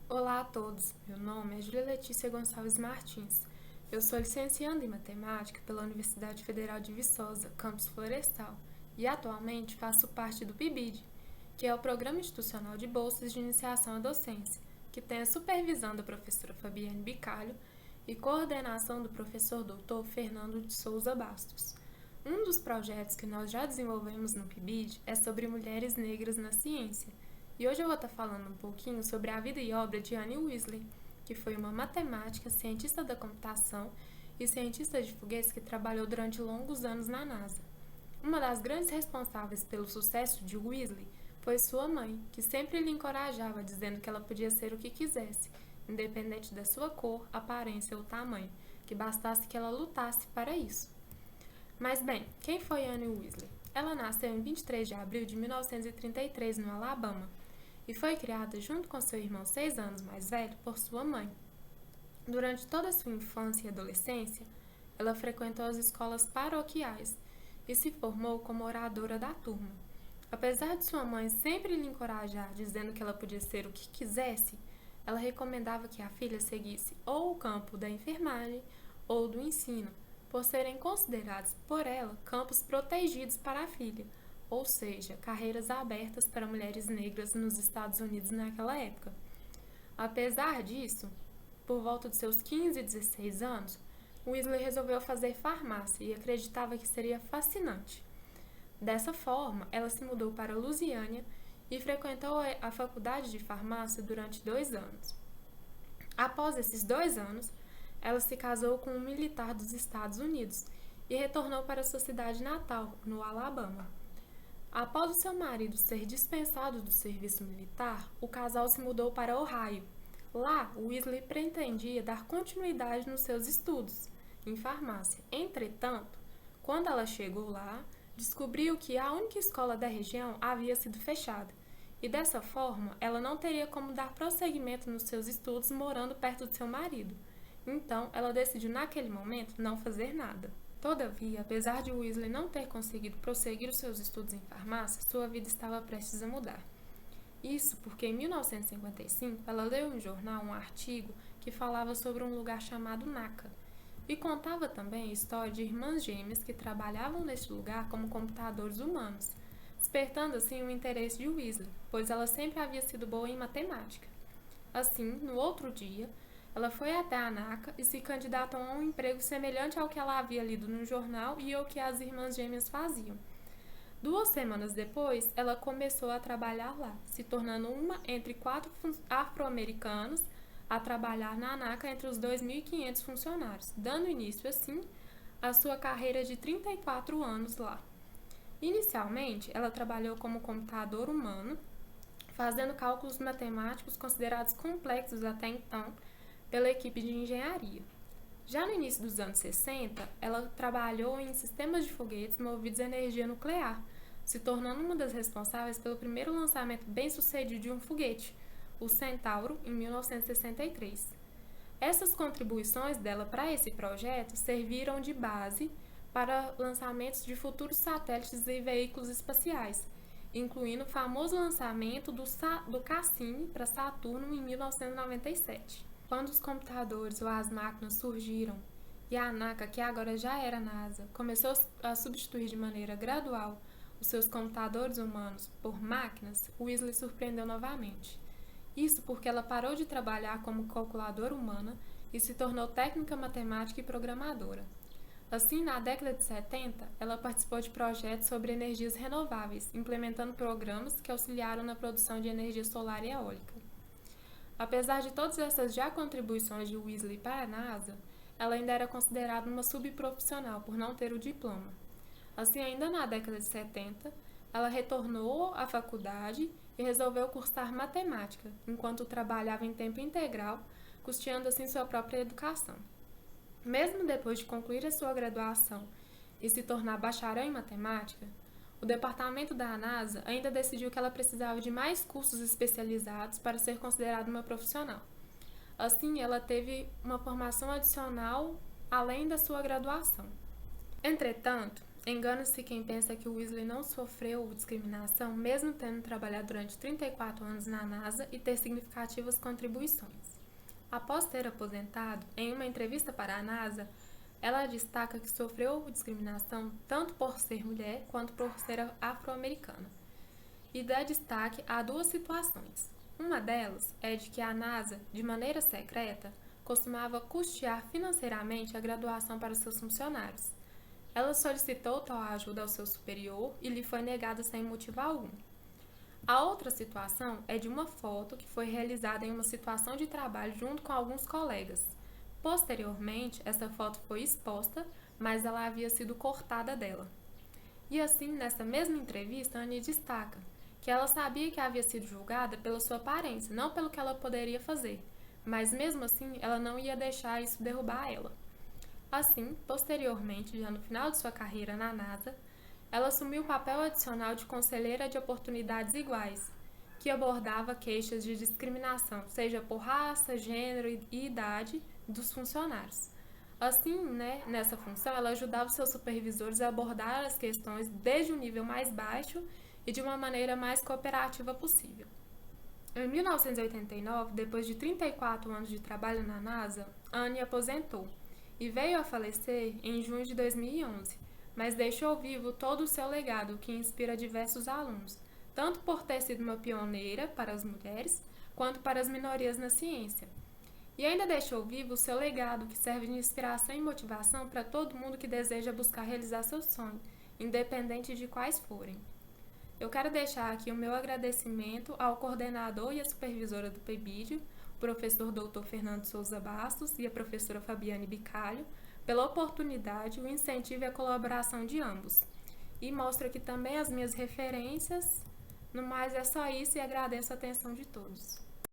Olá a todos, meu nome é Júlia Letícia Gonçalves Martins. Eu sou licencianda em Matemática pela Universidade Federal de Viçosa, campus Florestal, e atualmente faço parte do PIBID, que é o Programa Institucional de Bolsas de Iniciação à Docência, que tem a supervisão da professora Fabiane Bicalho e coordenação do professor doutor Fernando de Souza Bastos. Um dos projetos que nós já desenvolvemos no PIBID é sobre mulheres negras na ciência, e hoje eu vou estar falando um pouquinho sobre a vida e obra de Annie Weasley, que foi uma matemática, cientista da computação e cientista de foguetes que trabalhou durante longos anos na NASA. Uma das grandes responsáveis pelo sucesso de Weasley foi sua mãe, que sempre lhe encorajava, dizendo que ela podia ser o que quisesse, independente da sua cor, aparência ou tamanho, que bastasse que ela lutasse para isso. Mas bem, quem foi Annie Weasley? Ela nasceu em 23 de abril de 1933 no Alabama, e foi criada junto com seu irmão 6 anos mais velho por sua mãe. Durante toda a sua infância e adolescência, ela frequentou as escolas paroquiais e se formou como oradora da turma. Apesar de sua mãe sempre lhe encorajar, dizendo que ela podia ser o que quisesse, ela recomendava que a filha seguisse ou o campo da enfermagem ou do ensino, por serem considerados por ela campos protegidos para a filha, ou seja, carreiras abertas para mulheres negras nos Estados Unidos naquela época. Apesar disso, por volta de seus 15 e 16 anos, Weasley resolveu fazer farmácia e acreditava que seria fascinante. Dessa forma, ela se mudou para Lusiânia e frequentou a faculdade de farmácia durante 2 anos. Após esses 2 anos, ela se casou com um militar dos Estados Unidos e retornou para sua cidade natal, no Alabama. Após o seu marido ser dispensado do serviço militar, o casal se mudou para Ohio. Lá, Weasley pretendia dar continuidade nos seus estudos em farmácia. Entretanto, quando ela chegou lá, descobriu que a única escola da região havia sido fechada, e dessa forma ela não teria como dar prosseguimento nos seus estudos morando perto de seu marido. Então, ela decidiu naquele momento não fazer nada. Todavia, apesar de Weasley não ter conseguido prosseguir os seus estudos em farmácia, sua vida estava prestes a mudar. Isso porque em 1955 ela leu em jornal um artigo que falava sobre um lugar chamado NACA e contava também a história de irmãs gêmeas que trabalhavam neste lugar como computadores humanos, despertando assim o interesse de Weasley, pois ela sempre havia sido boa em matemática. Assim, no outro dia, ela foi até a NACA e se candidatou a um emprego semelhante ao que ela havia lido no jornal e ao que as irmãs gêmeas faziam. 2 semanas depois, ela começou a trabalhar lá, se tornando uma entre 4 afro-americanos a trabalhar na NACA entre os 2.500 funcionários, dando início, assim, à sua carreira de 34 anos lá. Inicialmente, ela trabalhou como computador humano, fazendo cálculos matemáticos considerados complexos até então pela equipe de engenharia. Já no início dos anos 60, ela trabalhou em sistemas de foguetes movidos a energia nuclear, se tornando uma das responsáveis pelo primeiro lançamento bem-sucedido de um foguete, o Centauro, em 1963. Essas contribuições dela para esse projeto serviram de base para lançamentos de futuros satélites e veículos espaciais, incluindo o famoso lançamento do Cassini para Saturno em 1997. Quando os computadores ou as máquinas surgiram e a NACA, que agora já era NASA, começou a substituir de maneira gradual os seus computadores humanos por máquinas, Weasley surpreendeu novamente. Isso porque ela parou de trabalhar como calculadora humana e se tornou técnica matemática e programadora. Assim, na década de 70, ela participou de projetos sobre energias renováveis, implementando programas que auxiliaram na produção de energia solar e eólica. Apesar de todas essas já contribuições de Weasley para a NASA, ela ainda era considerada uma subprofissional por não ter o diploma. Assim, ainda na década de 70, ela retornou à faculdade e resolveu cursar matemática, enquanto trabalhava em tempo integral, custeando assim sua própria educação. Mesmo depois de concluir a sua graduação e se tornar bacharel em matemática, o departamento da NASA ainda decidiu que ela precisava de mais cursos especializados para ser considerada uma profissional. Assim, ela teve uma formação adicional além da sua graduação. Entretanto, Engana-se quem pensa que o Wesley não sofreu discriminação, mesmo tendo trabalhado durante 34 anos na NASA e ter significativas contribuições. Após ter aposentado, em uma entrevista para a NASA, ela destaca que sofreu discriminação tanto por ser mulher quanto por ser afro-americana. E dá destaque a duas situações. Uma delas é de que a NASA, de maneira secreta, costumava custear financeiramente a graduação para seus funcionários. Ela solicitou tal ajuda ao seu superior e lhe foi negada sem motivo algum. A outra situação é de uma foto que foi realizada em uma situação de trabalho junto com alguns colegas. Posteriormente, essa foto foi exposta, mas ela havia sido cortada dela. E assim, nessa mesma entrevista, Annie destaca que ela sabia que havia sido julgada pela sua aparência, não pelo que ela poderia fazer, mas mesmo assim ela não ia deixar isso derrubar ela. Assim, posteriormente, já no final de sua carreira na NASA, ela assumiu o papel adicional de conselheira de oportunidades iguais, que abordava queixas de discriminação, seja por raça, gênero e idade dos funcionários. Assim, nessa função, ela ajudava os seus supervisores a abordar as questões desde um nível mais baixo e de uma maneira mais cooperativa possível. Em 1989, depois de 34 anos de trabalho na NASA, Annie aposentou e veio a falecer em junho de 2011, mas deixou vivo todo o seu legado que inspira diversos alunos, tanto por ter sido uma pioneira para as mulheres, quanto para as minorias na ciência. E ainda deixou vivo o seu legado que serve de inspiração e motivação para todo mundo que deseja buscar realizar seu sonho, independente de quais forem. Eu quero deixar aqui o meu agradecimento ao coordenador e à supervisora do PIBID, o professor Dr. Fernando Souza Bastos e a professora Fabiane Bicalho, pela oportunidade, o incentivo e a colaboração de ambos. E mostro aqui também as minhas referências. No mais é só isso e agradeço a atenção de todos.